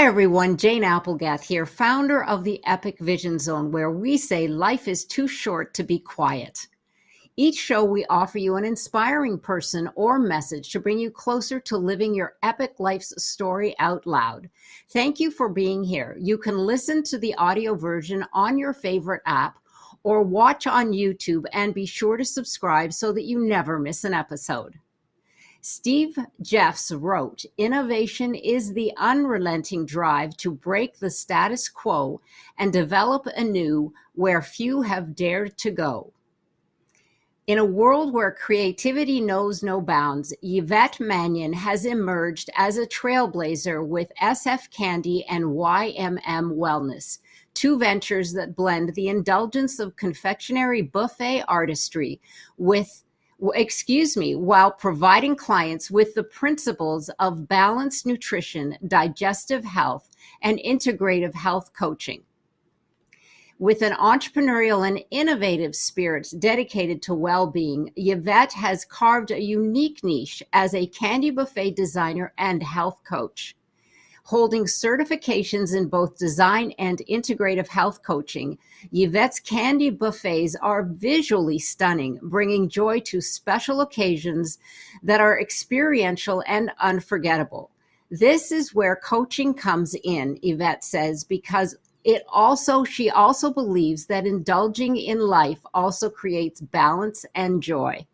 Hi, everyone. Jane Applegath here, founder of the Epic Vision Zone, where we say life is too short to be quiet. Each show, we offer you an inspiring person or message to bring you closer to living your epic life's story out loud. Thank you for being here. You can listen to the audio version on your favorite app or watch on YouTube, and be sure to subscribe so that you never miss an episode. Steve Jeffs wrote, "Innovation is the unrelenting drive to break the status quo and develop anew where few have dared to go." In a world where creativity knows no bounds, Yvette Mannion has emerged as a trailblazer with SF Candy and YMM Wellness, two ventures that blend the indulgence of confectionery buffet artistry while providing clients with the principles of balanced nutrition, digestive health, and integrative health coaching. With an entrepreneurial and innovative spirit dedicated to well-being, Yvette has carved a unique niche as a candy buffet designer and health coach. Holding certifications in both design and integrative health coaching, Yvette's candy buffets are visually stunning, bringing joy to special occasions that are experiential and unforgettable. This is where coaching comes in, Yvette says, because she also believes that indulging in life also creates balance and joy.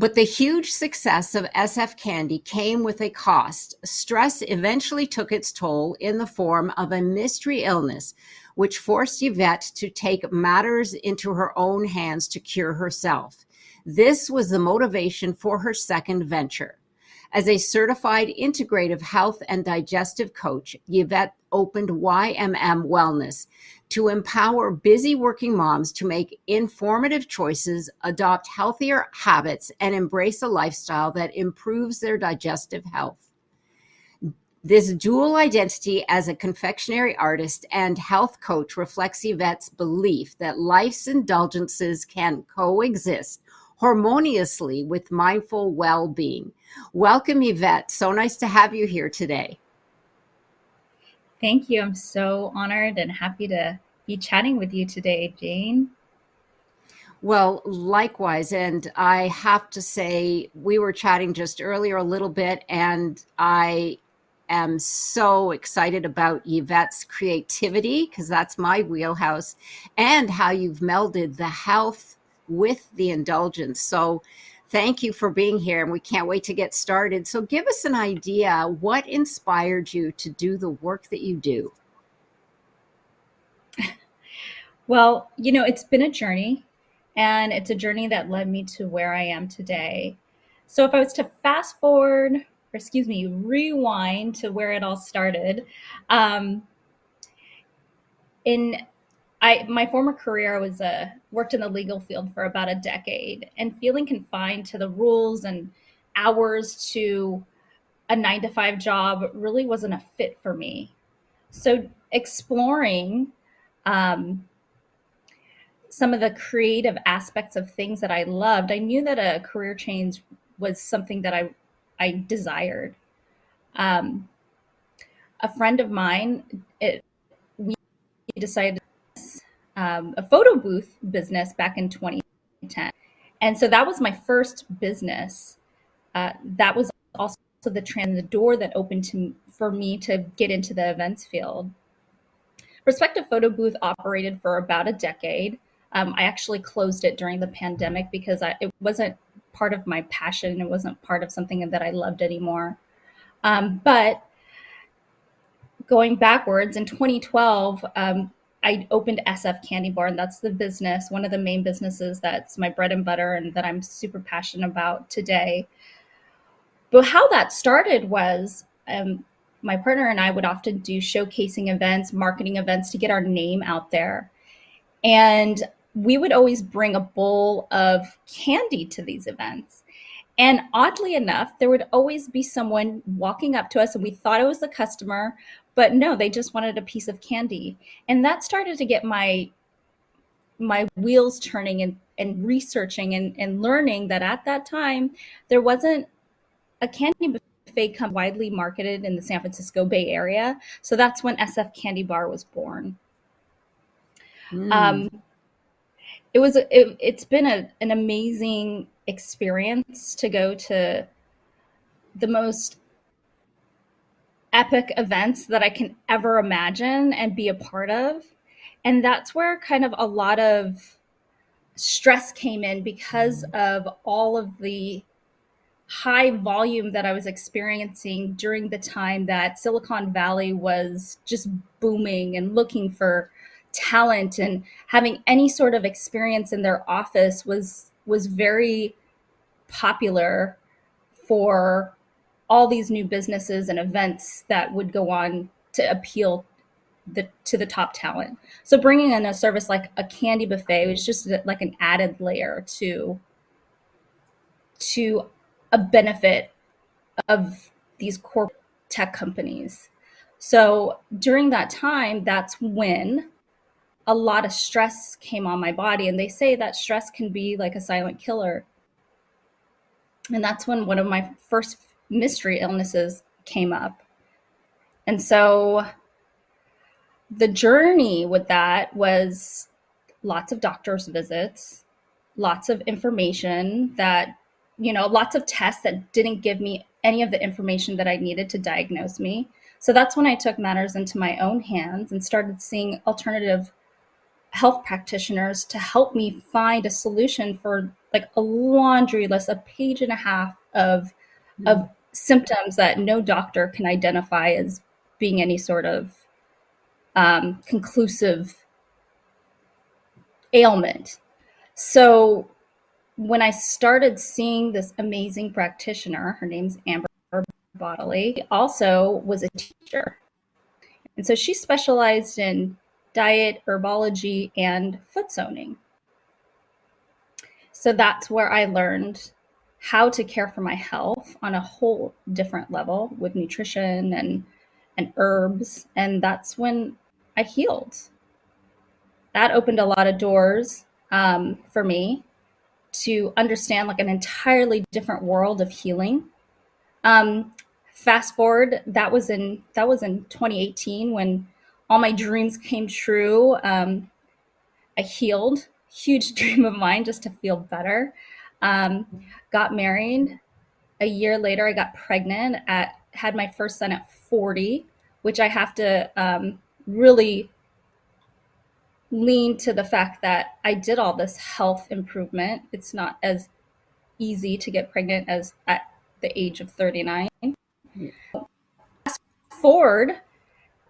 But the huge success of SF Candy came with a cost. Stress eventually took its toll in the form of a mystery illness, which forced Yvette to take matters into her own hands to cure herself. This was the motivation for her second venture. As a certified integrative health and digestive coach, Yvette opened YMM Wellness to empower busy working moms to make informative choices, adopt healthier habits, and embrace a lifestyle that improves their digestive health. This dual identity as a confectionery artist and health coach reflects Yvette's belief that life's indulgences can coexist harmoniously with mindful well-being. Welcome, Yvette. So nice to have you here today. Thank you. I'm so honored and happy to be chatting with you today, Jane. Well, likewise. And I have to say, we were chatting just earlier a little bit, and I am so excited about Yvette's creativity, because that's my wheelhouse, and how you've melded the health with the indulgence. So thank you for being here, and we can't wait to get started. So give us an idea, what inspired you to do the work that you do? Well, it's been a journey, and it's a journey that led me to where I am today. So if I was to fast forward, or rewind to where it all started, in my former career, I was worked in the legal field for about a decade, and feeling confined to the rules and hours to a 9-to-5 job really wasn't a fit for me. So exploring some of the creative aspects of things that I loved, I knew that a career change was something that I desired. A friend of mine, we decided a photo booth business back in 2010. And so that was my first business. That was also the door that opened for me to get into the events field. Perspective Photo Booth operated for about a decade. I actually closed it during the pandemic because it wasn't part of my passion. It wasn't part of something that I loved anymore. But going backwards, in 2012, I opened SF Candy Bar, and that's the business, one of the main businesses that's my bread and butter and that I'm super passionate about today. But how that started was my partner and I would often do showcasing events, marketing events to get our name out there. And we would always bring a bowl of candy to these events. And oddly enough, there would always be someone walking up to us, and we thought it was the customer, but no, they just wanted a piece of candy. And that started to get my wheels turning and researching and learning that at that time, there wasn't a candy buffet come widely marketed in the San Francisco Bay Area. So that's when SF Candy Bar was born. It's been an amazing experience to go to the most epic events that I can ever imagine and be a part of. And that's where kind of a lot of stress came in because of all of the high volume that I was experiencing during the time that Silicon Valley was just booming and looking for talent, and having any sort of experience in their office was very popular for all these new businesses and events that would go on to appeal to the top talent. So bringing in a service like a candy buffet was just like an added layer to a benefit of these corporate tech companies. So during that time, that's when a lot of stress came on my body. And they say that stress can be like a silent killer. And that's when one of my first mystery illnesses came up. And so the journey with that was lots of doctor's visits, lots of information that, lots of tests that didn't give me any of the information that I needed to diagnose me. So that's when I took matters into my own hands and started seeing alternative health practitioners to help me find a solution for like a laundry list, a page and a half of symptoms that no doctor can identify as being any sort of conclusive ailment. So when I started seeing this amazing practitioner, her name's Amber Bodily, also was a teacher. And so she specialized in diet, herbology, and foot zoning. So that's where I learned how to care for my health on a whole different level with nutrition and herbs. And that's when I healed. That opened a lot of doors for me to understand like an entirely different world of healing. Fast forward, that was in 2018 when all my dreams came true. I healed, huge dream of mine, just to feel better. Got married. A year later, I got pregnant. Had my first son at 40, which I have to really lean to the fact that I did all this health improvement. It's not as easy to get pregnant as at the age of 39. Fast forward,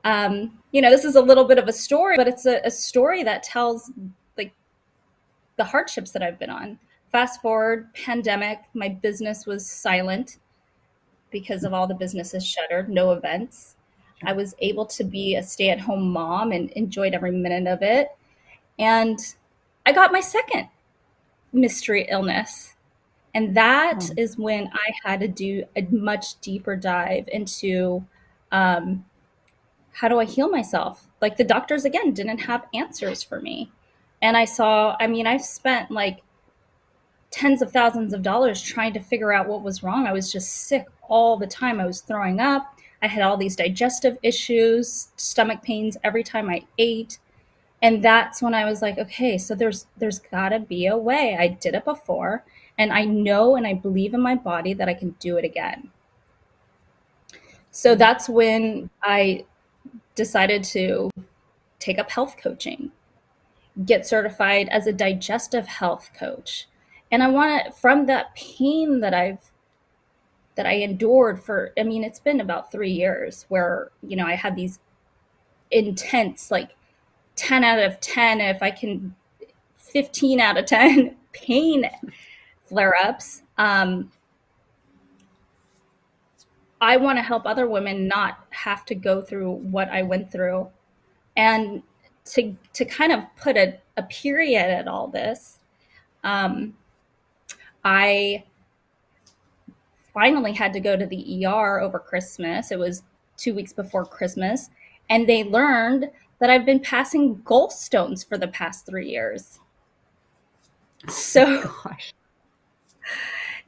this is a little bit of a story, but it's a story that tells like the hardships that I've been on. Fast forward, pandemic, my business was silent because of all the businesses shuttered, no events. I was able to be a stay-at-home mom and enjoyed every minute of it. And I got my second mystery illness. And that is when I had to do a much deeper dive into how do I heal myself? Like the doctors, again, didn't have answers for me. And I've spent like tens of thousands of dollars trying to figure out what was wrong. I was just sick all the time. I was throwing up. I had all these digestive issues, stomach pains every time I ate. And that's when I was like, okay, so there's gotta be a way. I did it before, and I know and I believe in my body that I can do it again. So that's when I decided to take up health coaching, get certified as a digestive health coach. And I want to, from that pain that I endured for, it's been about 3 years where, I had these intense, like 10 out of 10, if I can, 15 out of 10 pain flare-ups. I want to help other women not have to go through what I went through. And to kind of put a period at all this, I finally had to go to the ER over Christmas. It was 2 weeks before Christmas. And they learned that I've been passing gallstones for the past 3 years. So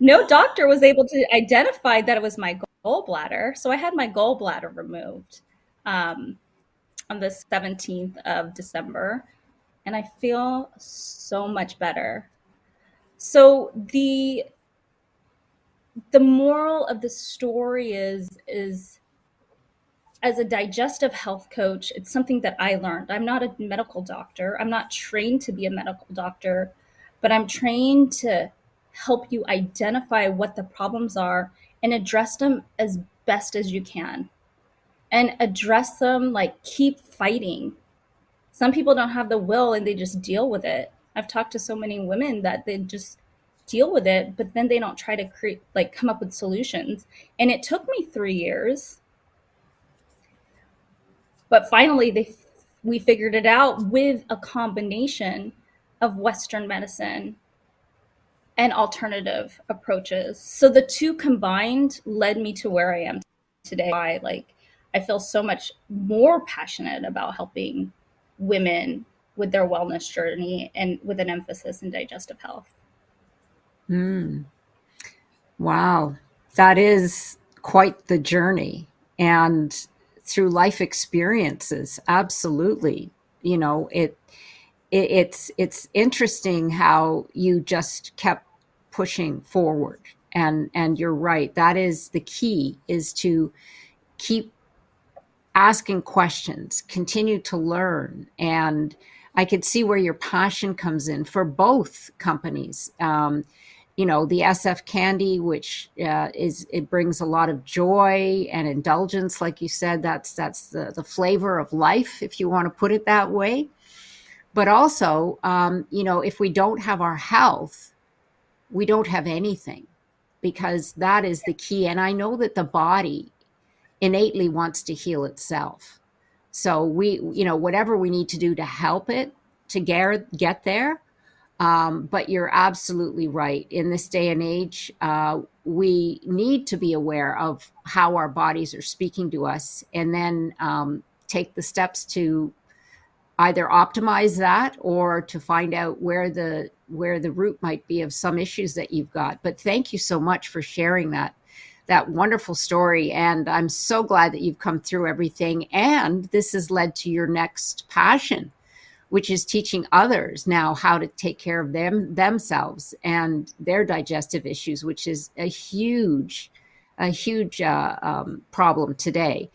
no doctor was able to identify that it was my gallbladder. So I had my gallbladder removed on the 17th of December, and I feel so much better. So the moral of the story is as a digestive health coach, it's something that I learned. I'm not a medical doctor. I'm not trained to be a medical doctor, but I'm trained to help you identify what the problems are and address them as best as you can. And address them, like, keep fighting. Some people don't have the will and they just deal with it. I've talked to so many women that they just deal with it, but then they don't try to create, like, come up with solutions. And it took me 3 years, but finally we figured it out with a combination of Western medicine and alternative approaches. So the two combined led me to where I am today. I feel so much more passionate about helping women with their wellness journey and with an emphasis in digestive health. Wow, that is quite the journey. And through life experiences, absolutely. You know, it's interesting how you just kept pushing forward. And you're right. That is the key, is to keep asking questions, continue to learn. And I could see where your passion comes in for both companies. You know, the SF candy, which it brings a lot of joy and indulgence, like you said. That's the flavor of life, if you want to put it that way. But also, you know, if we don't have our health, we don't have anything, because that is the key. And I know that the body innately wants to heal itself. So we, you know, whatever we need to do to help it to get there. But you're absolutely right. In this day and age, we need to be aware of how our bodies are speaking to us, and then take the steps to either optimize that or to find out where the root might be of some issues that you've got. But thank you so much for sharing that wonderful story. And I'm so glad that you've come through everything. And this has led to your next passion, which is teaching others now how to take care of themselves and their digestive issues, which is a huge problem today.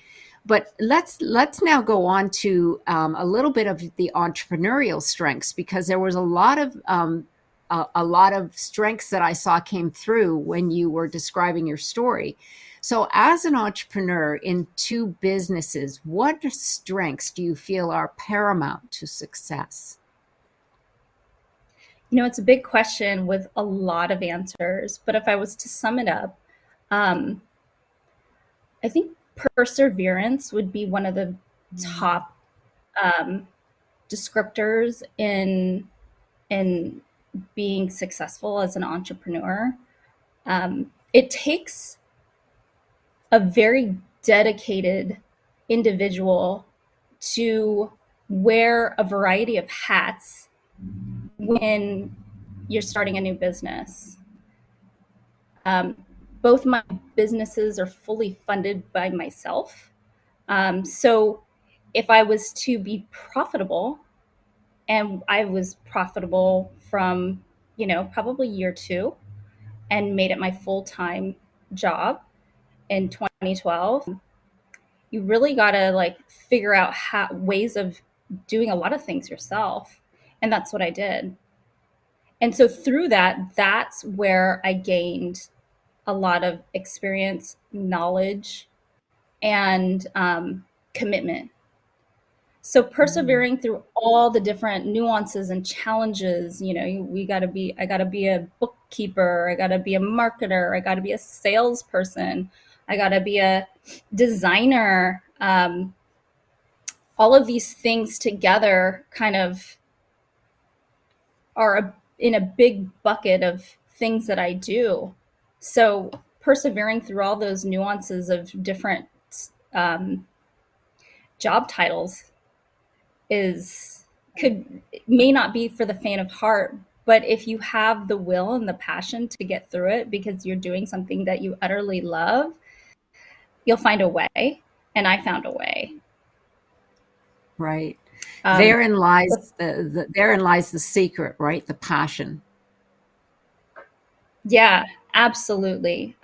But let's now go on to a little bit of the entrepreneurial strengths, because there was a lot of strengths that I saw came through when you were describing your story. So, as an entrepreneur in two businesses, what strengths do you feel are paramount to success? You know, it's a big question with a lot of answers, but if I was to sum it up, um, I think perseverance would be one of the top um, descriptors in being successful as an entrepreneur. It takes a very dedicated individual to wear a variety of hats when you're starting a new business. Um, Both my businesses are fully funded by myself. So if I was to be profitable, and I was profitable from, you know, probably year two, and made it my full-time job in 2012, you really got to, like, figure out ways of doing a lot of things yourself. And that's what I did. And so through that, that's where I gained a lot of experience, knowledge, and commitment. So persevering through all the different nuances and challenges, you know, I got to be a bookkeeper, I got to be a marketer, I got to be a salesperson, I got to be a designer. All of these things together kind of are in a big bucket of things that I do. So persevering through all those nuances of different um, job titles is could may not be for the faint of heart, but if you have the will and the passion to get through it because you're doing something that you utterly love, you'll find a way. And I found a way. Right. Um, Therein lies but therein lies the secret, right? The passion. yeah, absolutely.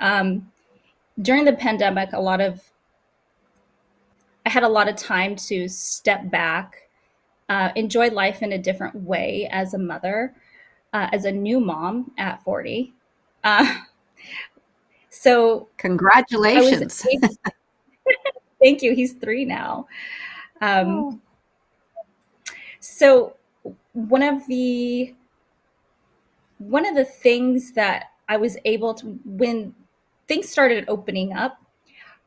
During the pandemic, I had a lot of time to step back, enjoy life in a different way as a mother, as a new mom at 40. Uh, so I was Congratulations. able, thank you. He's 3 now. Um, Oh. so one of the one of the things that I was able to, when things started opening up,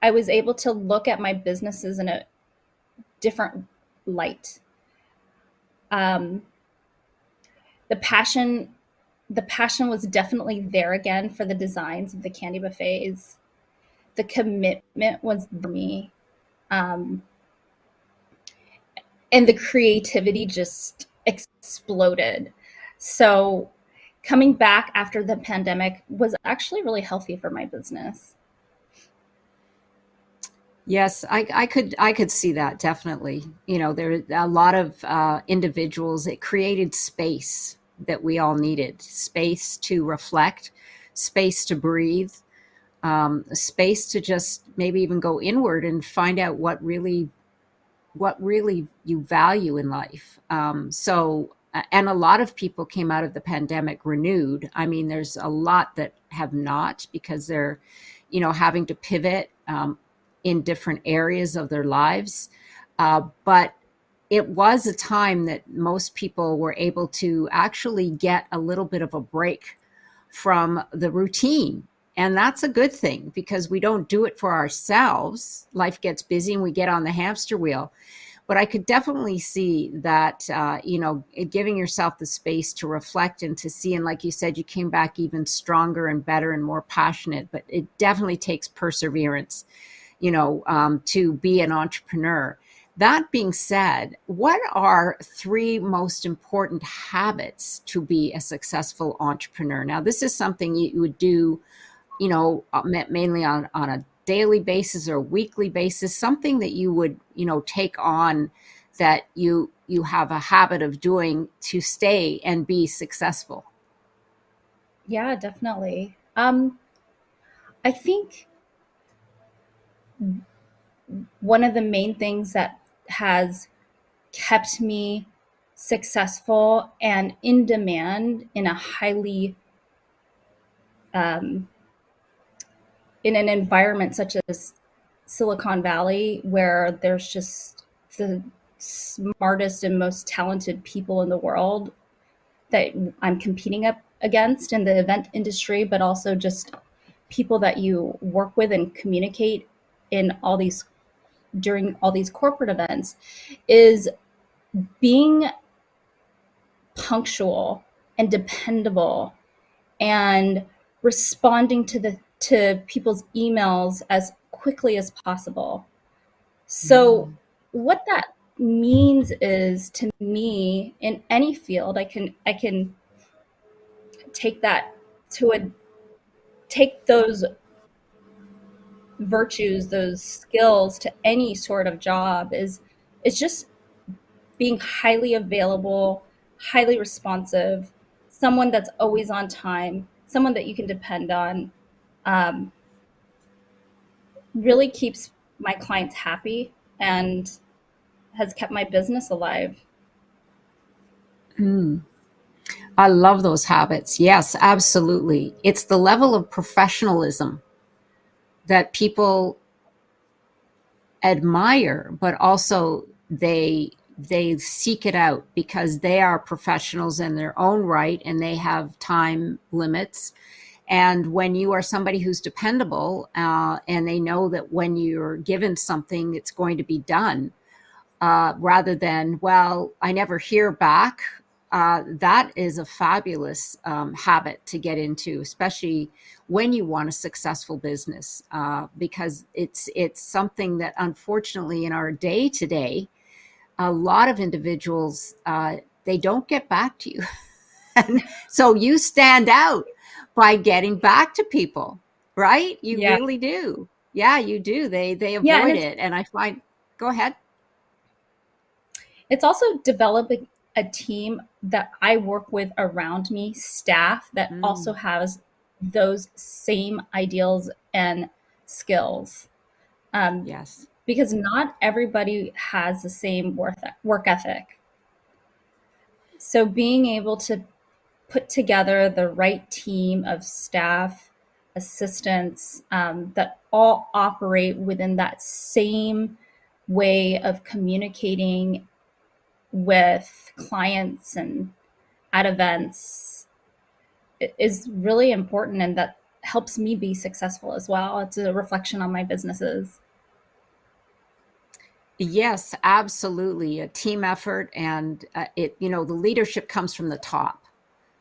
I was able to look at my businesses in a different light. Um, the passion, the passion was definitely there again for the designs of the candy buffets. The commitment was for me, um, and the creativity just exploded. So coming back after the pandemic was actually really healthy for my business. Yes, I could see that definitely. You know, there are a lot of individuals. It created space that we all needed, space to reflect, space to breathe, space to just maybe even go inward and find out what really you value in life. And a lot of people came out of the pandemic renewed. I mean, there's a lot that have not because they're, having to pivot in different areas of their lives. But it was a time that most people were able to actually get a little bit of a break from the routine. And that's a good thing because we don't do it for ourselves. Life gets busy and we get on the hamster wheel. But I could definitely see that, giving yourself the space to reflect and to see. And like you said, you came back even stronger and better and more passionate. But it definitely takes perseverance, to be an entrepreneur. That being said, what are 3 most important habits to be a successful entrepreneur? Now, this is something you would do, mainly on a daily basis or weekly basis, something that you would, take on that you have a habit of doing to stay and be successful. Yeah, definitely. I think one of the main things that has kept me successful and in demand in a highly um, in an environment such as Silicon Valley, where there's just the smartest and most talented people in the world that I'm competing up against in the event industry, but also just people that you work with and communicate in all these during all these corporate events, is being punctual and dependable and responding to people's emails as quickly as possible. So Mm. what that means is, to me, in any field, I can take that to a take those virtues, those skills to any sort of job. Is just being highly available, highly responsive, someone that's always on time, someone that you can depend on. Um, really keeps my clients happy and has kept my business alive. Mm. I love those habits. Yes, absolutely. It's the level of professionalism that people admire, but also they seek it out because they are professionals in their own right and they have time limits. And when you are somebody who's dependable, and they know that when you're given something, it's going to be done, rather than, well, I never hear back. That is a fabulous habit to get into, especially when you want a successful business, because it's something that, unfortunately, in our day to day, a lot of individuals, they don't get back to you, and so you stand out by getting back to people, right? You Yeah, really do. Yeah, you do. They Yeah, and avoid it. And I find, go ahead. it's also developing a team that I work with around me, staff that also Mm, has those same ideals and skills. Um, yes. because not everybody has the same work ethic. So being able to put together the right team of staff, assistants that all operate within that same way of communicating with clients and at events is really important, and that helps me be successful as well. It's a reflection on my businesses. Yes, absolutely. A team effort, and the leadership comes from the top.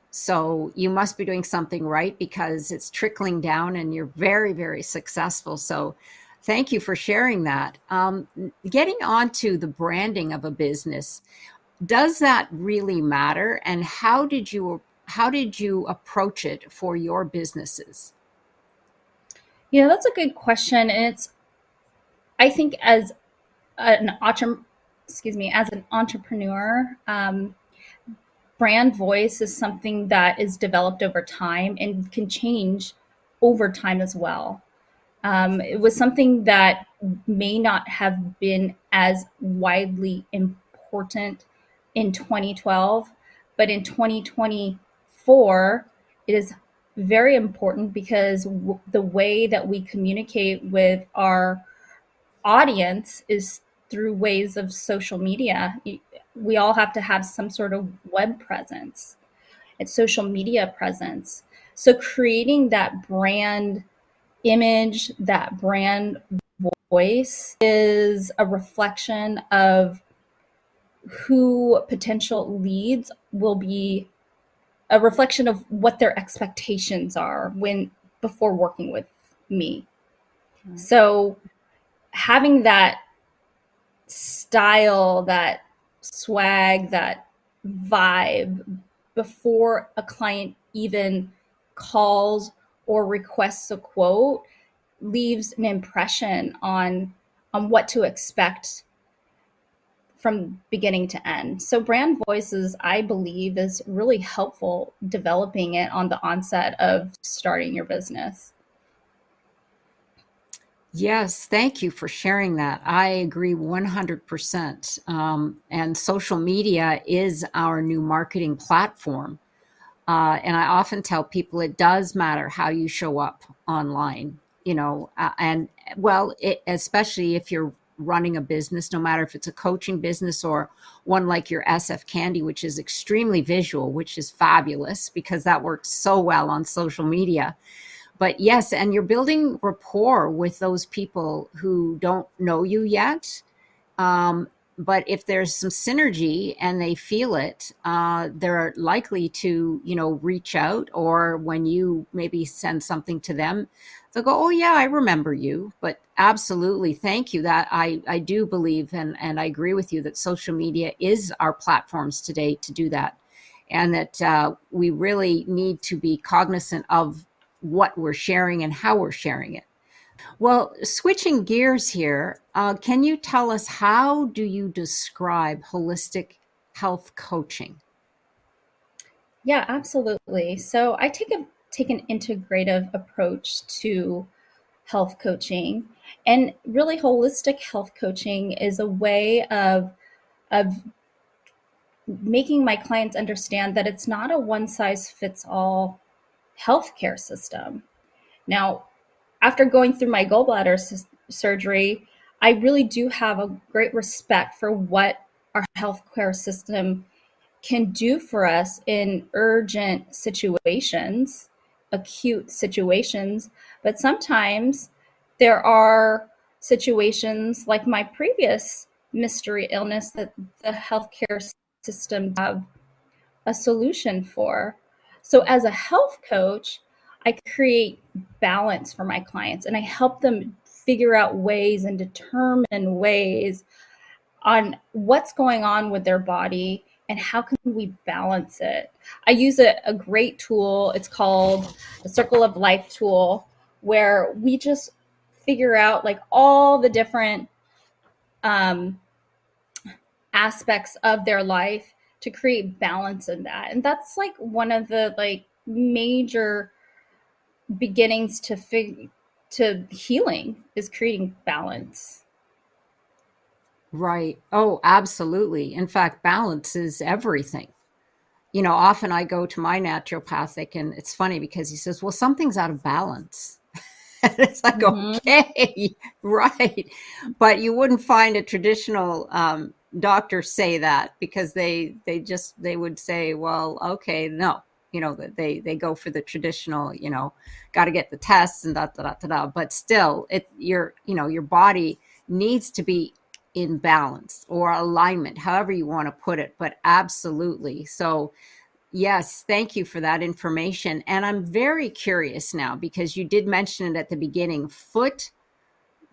So you must be doing something right because it's trickling down and you're very, very successful. So thank you for sharing that. Getting on to the branding of a business, does that really matter? And how did you approach it for your businesses? Yeah, that's a good question, and it's I think as an as an entrepreneur, brand voice is something that is developed over time and can change over time as well. It was something that may not have been as widely important in 2012, but in 2024, it is very important because the way that we communicate with our audience is through ways of social media. We all have to have some sort of web presence and social media presence. So creating that brand image, that brand voice is a reflection of who potential leads will be, a reflection of what their expectations are when before working with me. Right. So having that style, that swag, that vibe before a client even calls or requests a quote leaves an impression on what to expect from beginning to end. So brand voices, I believe, is really helpful developing it on the onset of starting your business. Yes, thank you for sharing that. I agree 100%. And social media is our new marketing platform. And I often tell people it does matter how you show up online, and well, especially if you're running a business, no matter if it's a coaching business or one like your SF Candy, which is extremely visual, which is fabulous because that works so well on social media. But yes, and you're building rapport with those people who don't know you yet. Um, but if there's some synergy and they feel it, they're likely to, reach out, or when you maybe send something to them, they'll go, "Oh yeah, I remember you." But absolutely, thank you. That I do believe, and I agree with you that social media is our platforms today to do that, and that we really need to be cognizant of what we're sharing and how we're sharing it. Well, switching gears here, can you tell us how do you describe holistic health coaching? Yeah, absolutely. So I take an integrative approach to health coaching, and really holistic health coaching is a way of making my clients understand that it's not a one size fits all healthcare system. Now, after going through my gallbladder surgery, I really do have a great respect for what our healthcare system can do for us in urgent situations, acute situations. But sometimes there are situations like my previous mystery illness that the healthcare system have a solution for. So as a health coach, I create balance for my clients and I help them figure out ways and determine ways on what's going on with their body and how can we balance it. I use a great tool. It's called the Circle of Life tool, where we just figure out like all the different um, aspects of their life to create balance in that. And that's like one of the like major beginnings to healing is creating balance. Right. Oh, absolutely. In fact, balance is everything. Often I go to my naturopathic, and it's funny because he says, well, something's out of balance. And it's like, Mm-hmm. okay, right. But you wouldn't find a traditional doctor say that, because they would say, well, okay, no, that they go for the traditional, got to get the tests and da da da da da. But still, your body needs to be in balance or alignment, however you want to put it. But absolutely. So yes, thank you for that information. And I'm very curious now, because you did mention it at the beginning, foot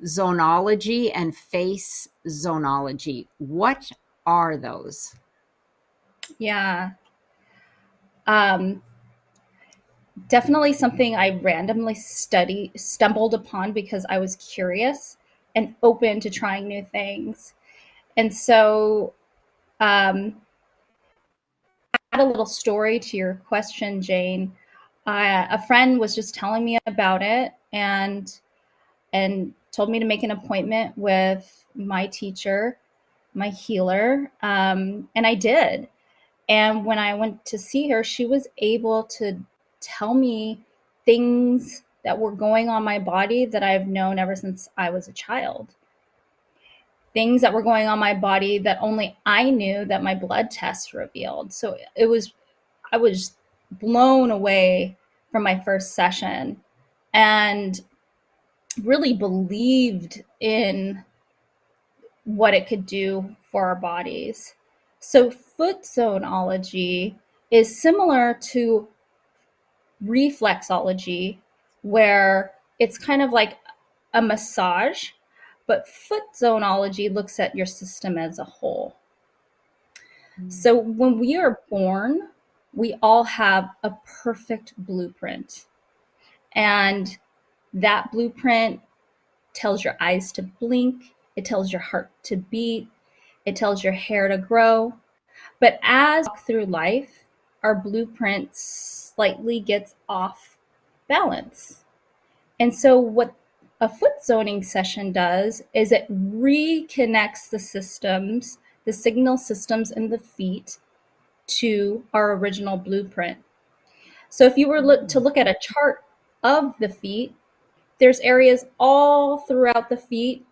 zonology and face zonology. What are those? Yeah. Um, Definitely something I randomly stumbled upon because I was curious and open to trying new things. And so, um, add a little story to your question, Jane. A friend was just telling me about it and told me to make an appointment with my teacher, my healer, and I did. And when I went to see her, she was able to tell me things that were going on my body that I've known ever since I was a child. Things that were going on my body that only I knew that my blood tests revealed. So I was blown away from my first session and really believed in what it could do for our bodies. So foot zonology is similar to reflexology, where it's kind of like a massage, but foot zonology looks at your system as a whole. So when we are born, we all have a perfect blueprint. And that blueprint tells your eyes to blink, it tells your heart to beat, it tells your hair to grow. But as we walk through life, our blueprint slightly gets off balance. And so what a foot zoning session does is it reconnects the systems, the signal systems in the feet to our original blueprint. So if you were to look at a chart of the feet, there's areas all throughout the feet,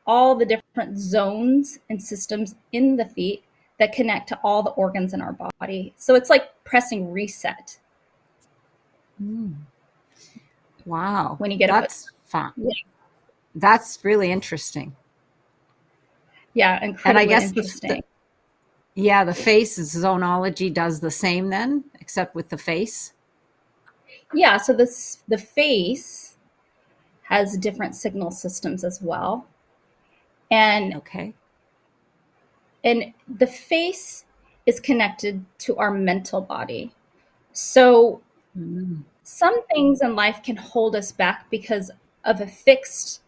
all the different zones and systems in the feet that connect to all the organs in our body. So it's like pressing reset Wow, when you get a foot. that's fun. Yeah, That's really interesting. yeah, And I incredibly guess interesting. the face zonology does the same then, except with the face. Yeah, so the face has different signal systems as well. And Okay. and the face is connected to our mental body. So Mm. some things in life can hold us back because of a fixed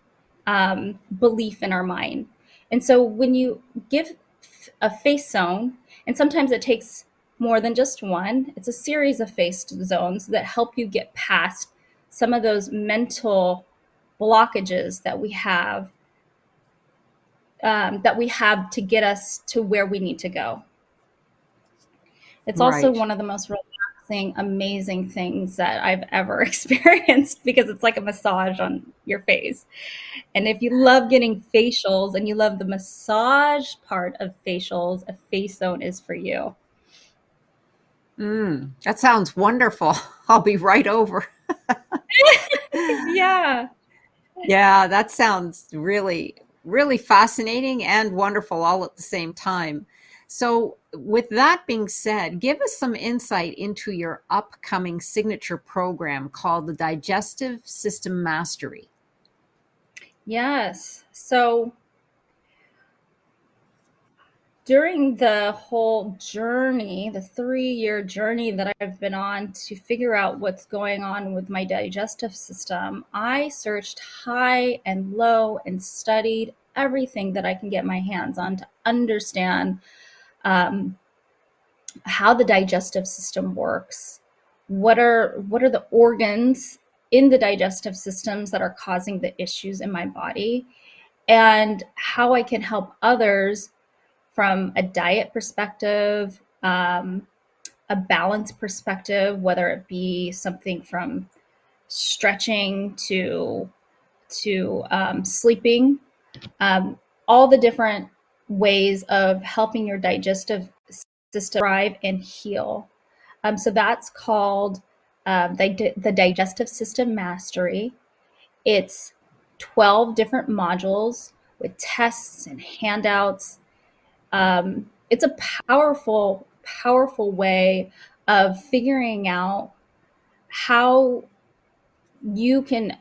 belief in our mind. And so when you give a face zone, and sometimes it takes more than just one, it's a series of face zones that help you get past some of those mental blockages that we have to get us to where we need to go. It's also Right. one of the most relaxing, amazing things that I've ever experienced because it's like a massage on your face. And if you love getting facials and you love the massage part of facials, a face zone is for you. That sounds wonderful. I'll be right over. Yeah. Yeah, that sounds really, really fascinating and wonderful all at the same time. So, with that being said, give us some insight into your upcoming signature program called the Digestive System Mastery. Yes. So during the whole journey, the 3-year journey that I've been on to figure out what's going on with my digestive system, I searched high and low and studied everything that I can get my hands on to understand um, how the digestive system works. What are the organs in the digestive systems that are causing the issues in my body, and how I can help others from a diet perspective, a balance perspective, whether it be something from stretching to sleeping, um, all the different ways of helping your digestive system thrive and heal. So that's called the Digestive System Mastery. It's 12 different modules with tests and handouts. It's a powerful, powerful way of figuring out how you can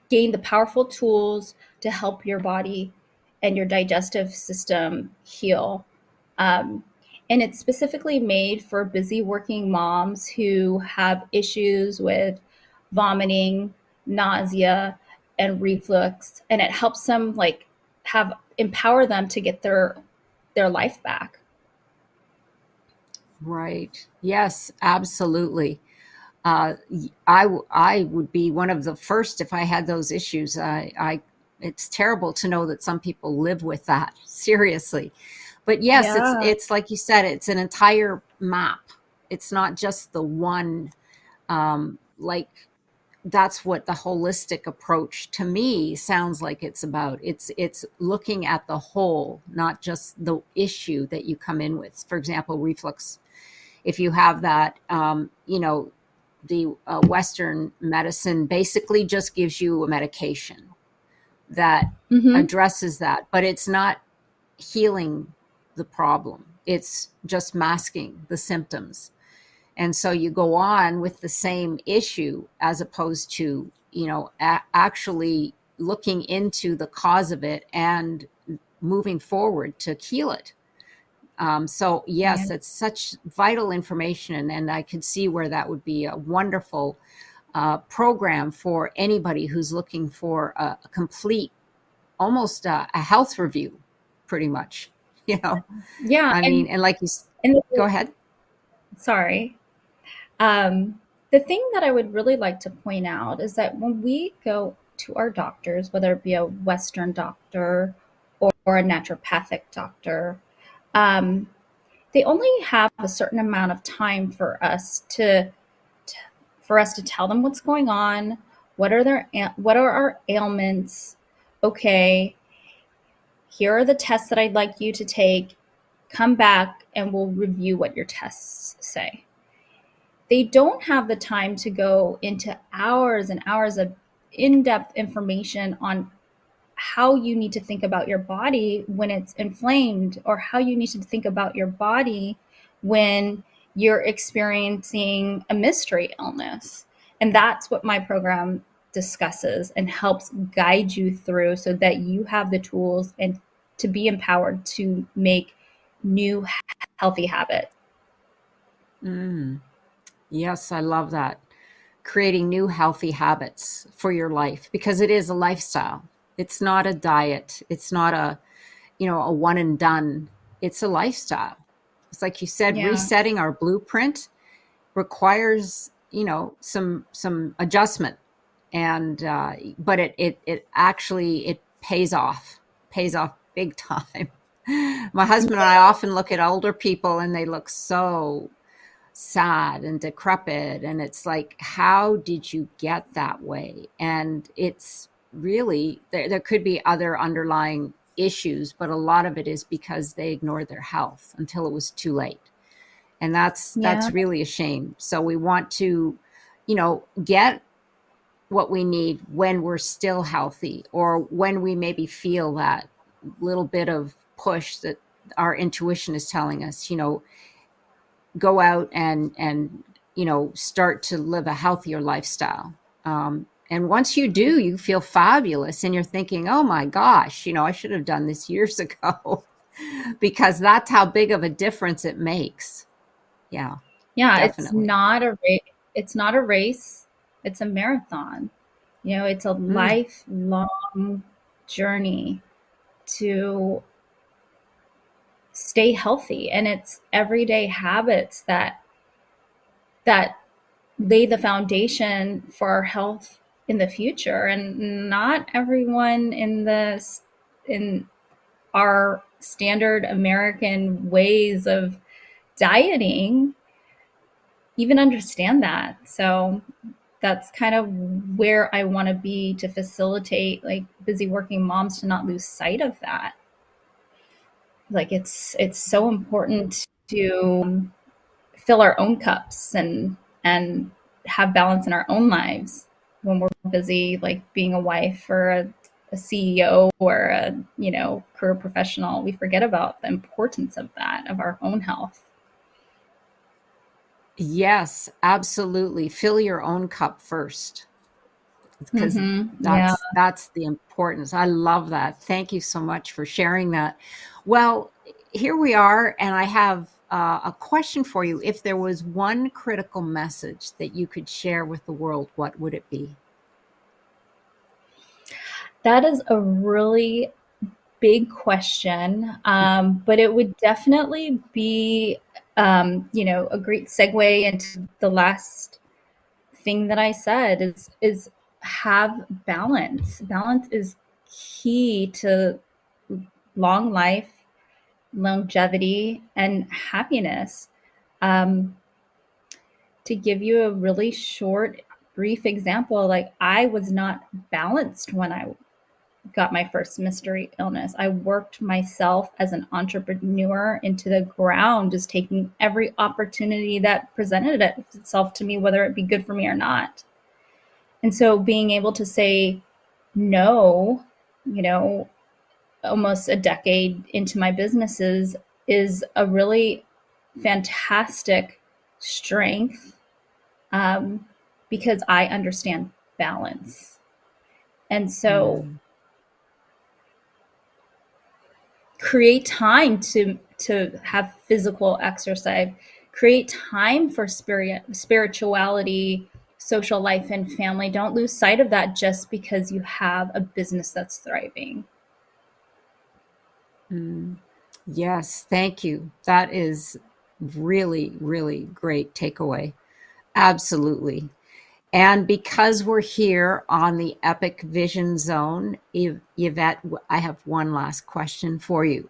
gain the powerful tools to help your body and your digestive system heal. Um, and it's specifically made for busy working moms who have issues with vomiting, nausea, and reflux, and it helps them like have empower them to get their life back. Right. Yes, absolutely. I would be one of the first if I had those issues. It's terrible to know that some people live with that seriously. But yes, Yeah. it's like you said, it's an entire map. It's not just the one. Like that's what the holistic approach to me sounds like it's about. It's looking at the whole, not just the issue that you come in with. For example, reflux. If you have that, the Western medicine basically just gives you a medication that Mm-hmm. addresses that, but it's not healing the problem. It's just masking the symptoms. And so you go on with the same issue as opposed to, actually looking into the cause of it and moving forward to heal it. So Yeah. yes, it's such vital information, and I could see where that would be a wonderful program for anybody who's looking for a complete, almost a health review, pretty much. You know, Yeah. I mean, and like And go ahead. sorry. The thing that I would really like to point out is that when we go to our doctors, whether it be a Western doctor or a naturopathic doctor, um, they only have a certain amount of time for us to tell them what's going on, what are our ailments. Okay, here are the tests that I'd like you to take. Come back and we'll review what your tests say. They don't have the time to go into hours and hours of in-depth information on how you need to think about your body when it's inflamed, or how you need to think about your body when you're experiencing a mystery illness. And that's what my program discusses and helps guide you through, so that you have the tools and to be empowered to make new healthy habits. Mm, yes, I love that. Creating new healthy habits for your life, because it is a lifestyle. It's not a diet. It's not a one and done. It's a lifestyle. It's like you said, Yeah. resetting our blueprint requires, some adjustment. And but it actually it pays off big time. My husband and I often look at older people and they look so sad and decrepit, and it's like, how did you get that way? And it's really there could be other underlying issues, but a lot of it is because they ignored their health until it was too late. And that's Yeah. really a shame. So we want to, get what we need when we're still healthy, or when we maybe feel that little bit of push that our intuition is telling us, go out and start to live a healthier lifestyle. And once you do, you feel fabulous, and you're thinking, oh my gosh, I should have done this years ago. because that's how big of a difference it makes. Yeah, Yeah, it's definitely. not a race. It's not a race. It's a marathon. It's a Mm. lifelong journey to stay healthy, and it's everyday habits that lay the foundation for our health in the future. And not everyone in our standard American ways of dieting even understand that. So that's kind of where I want to be, to facilitate like busy working moms to not lose sight of that. Like it's so important to fill our own cups and have balance in our own lives when we're busy, like being a wife or a CEO or a career professional. We forget about the importance of that, of our own health. Yes, absolutely. Fill your own cup first, because Yeah. that's the importance. I love that. Thank you so much for sharing that. Well, here we are, and I have a question for you. If there was one critical message that you could share with the world, what would it be? That is a really big question, but it would definitely be, a great segue into the last thing that I said is have balance. Balance is key to long life, longevity, and happiness. Um, to give you a really short, brief example, like I was not balanced when I got my first mystery illness. I worked myself as an entrepreneur into the ground, just taking every opportunity that presented itself to me, whether it be good for me or not. And so being able to say no, you know, almost a decade into my businesses is a really fantastic strength, um, because I understand balance. And so Mm. create time to have physical exercise, create time for spirituality, social life, and family. Don't lose sight of that just because you have a business that's thriving. Mm. Yes, thank you. That is really, really great takeaway. Absolutely. And because we're here on the Epic Vision Zone, Yvette, I have one last question for you.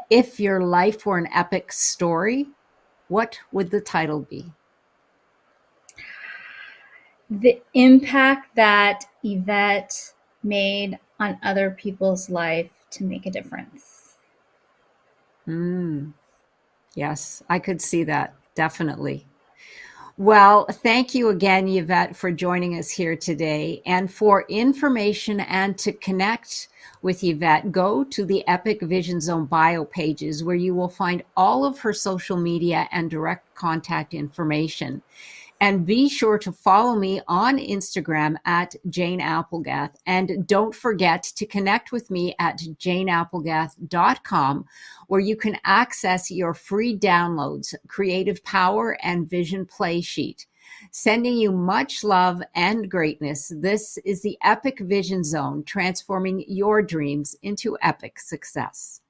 If your life were an epic story, what would the title be? The impact that Yvette made on other people's life to make a difference. Mm, yes, I could see that. Definitely. Well, thank you again, Yvette, for joining us here today. And for information and to connect with Yvette, go to the Epic Vision Zone bio pages, where you will find all of her social media and direct contact information. And be sure to follow me on Instagram at Jane Applegath. And don't forget to connect with me at janeapplegath.com, where you can access your free downloads, Creative Power and Vision Play Sheet. Sending you much love and greatness. This is the Epic Vision Zone, transforming your dreams into epic success.